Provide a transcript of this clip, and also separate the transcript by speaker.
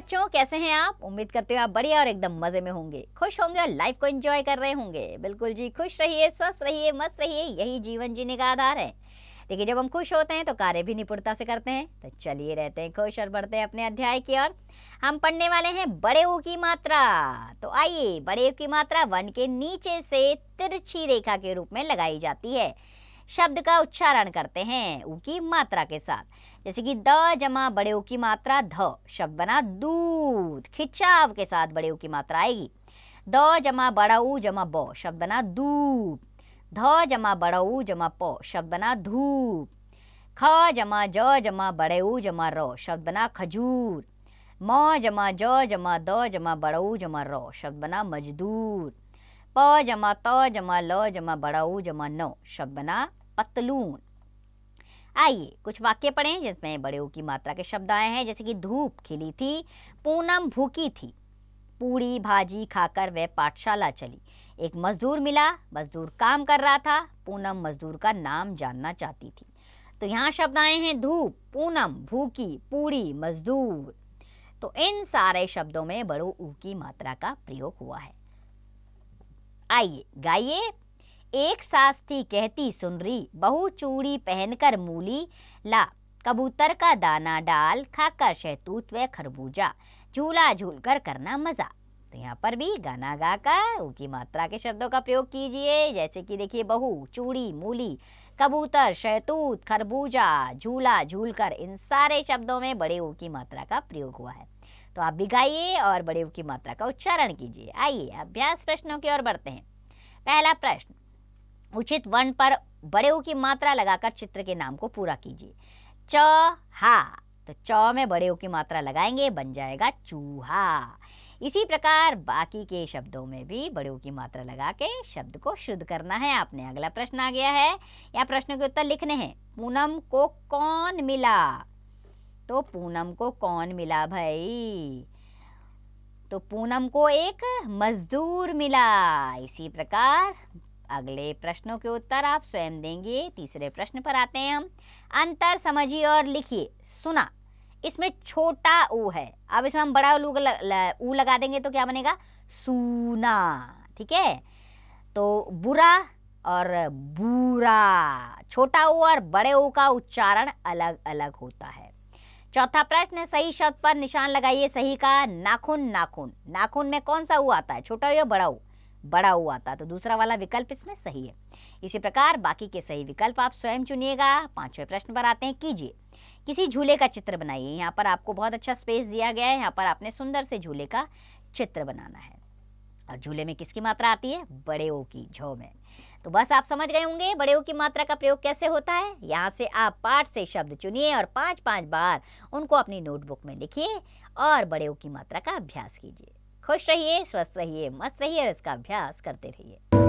Speaker 1: बच्चों, कैसे हैं आप? उम्मीद करते हो आप बढ़िया और एकदम मजे में होंगे, खुश होंगे और लाइफ को एंजॉय कर रहे होंगे। बिल्कुल जी, खुश रहिए, स्वस्थ रहिए, मस्त रहिए, यही जीवन जीने का आधार है। देखिए, जब हम खुश होते हैं तो कार्य भी निपुणता से करते हैं। तो चलिए रहते हैं खुश और बढ़ते हैं अपने अध्याय की ओर। हम पढ़ने वाले हैं बड़े ऊ की मात्रा। तो आइए, बड़े ऊ की मात्रा वन के नीचे से तिरछी रेखा के रूप में लगाई जाती है। शब्द का उच्चारण करते हैं ऊ की मात्रा के साथ। जैसे कि द जमा बड़े ऊ की मात्रा ध, शब्द बना दूध। खिंचाव के साथ बड़े ऊ की मात्रा आएगी। द जमा बड़ा ऊ जमा ब, शब्द बना धूप। ध जमा बड़ा ऊ जमा प, शब्द बना धूप। ख जमा ज जमा बड़े ऊ जमा र, शब्द बना खजूर। म जमा ज जमा द जमा बड़ा ऊ जमा र, शब्द बना मजदूर। प जमा त जमा ल जमा बड़ा ऊ जमा न, शब्द बना पतलून। आइए कुछ वाक्य पढ़ें जिसमें बड़े ऊ की मात्रा के शब्द आए हैं। जैसे कि धूप खिली थी, पूनम भूखी थी, पूड़ी भाजी खाकर वह पाठशाला चली। एक मजदूर मिला, मजदूर काम कर रहा था, पूनम मजदूर का नाम जानना चाहती थी। तो यहाँ शब्द आए हैं धूप, पूनम, भूखी, पूड़ी, मजदूर। तो इन सारे शब्दों में बड़े ऊ की मात्रा का प्रयोग हुआ है। आइए गाइए। एक सास थी कहती सुन रही, बहू चूड़ी पहनकर मूली ला, कबूतर का दाना डाल, खाकर शहतूत व खरबूजा, झूला झूल कर करना मजा। तो यहाँ पर भी गाना गाकर ऊ की मात्रा के शब्दों का प्रयोग कीजिए। जैसे कि देखिए, बहू, चूड़ी, मूली, कबूतर, शहतूत, खरबूजा, झूला झूलकर, इन सारे शब्दों में बड़े ऊ की मात्रा का प्रयोग हुआ है। तो आप भी गाइए और बड़े ऊ की मात्रा का उच्चारण कीजिए। आइए अभ्यास प्रश्नों की ओर बढ़ते हैं। पहला प्रश्न, उचित वर्ण पर बड़े ऊ की मात्रा लगाकर चित्र के नाम को पूरा कीजिए। च हा, तो च में बड़े ऊ की मात्रा लगाएंगे, बन जाएगा चूहा। इसी प्रकार बाकी के शब्दों में भी बड़े ऊ की मात्रा लगा के शब्द को शुद्ध करना है आपने। अगला प्रश्न आ गया है, या प्रश्नों के उत्तर लिखने हैं। पूनम को कौन मिला? तो पूनम को कौन मिला भाई? तो पूनम को एक मजदूर मिला। इसी प्रकार अगले प्रश्नों के उत्तर आप स्वयं देंगे। तीसरे प्रश्न पर आते हैं हम। अंतर समझिए और लिखिए। सुना, इसमें छोटा ऊ है, अब इसमें हम बड़ा ऊ लगा देंगे तो क्या बनेगा? सूना। ठीक है, तो बुरा और बुरा, छोटा ऊ और बड़े ऊ का उच्चारण अलग अलग होता है। चौथा प्रश्न, सही शब्द पर निशान लगाइए। सही का नाखून, नाखून, नाखून में कौन सा ऊ आता है? छोटा ऊ या बड़ा ऊ? बड़ा ऊ आता है, तो दूसरा वाला विकल्प इसमें सही है। इसी प्रकार बाकी के सही विकल्प आप स्वयं चुनिएगा। पांचवें प्रश्न पर आते हैं। कीजिए, किसी झूले का चित्र बनाइए। यहाँ पर आपको बहुत अच्छा स्पेस दिया गया है। यहाँ पर आपने सुंदर से झूले का चित्र बनाना है। और झूले में किसकी मात्रा आती है? बड़े ओ की, झ में। तो बस आप समझ गए होंगे बड़े ओ की मात्रा का प्रयोग कैसे होता है। यहाँ से आप पाठ से शब्द चुनिए और 5-5 बार उनको अपनी नोटबुक में लिखिए और बड़े ओ की मात्रा का अभ्यास कीजिए। खुश रहिए, स्वस्थ रहिए, मस्त रहिए और इसका अभ्यास करते रहिए।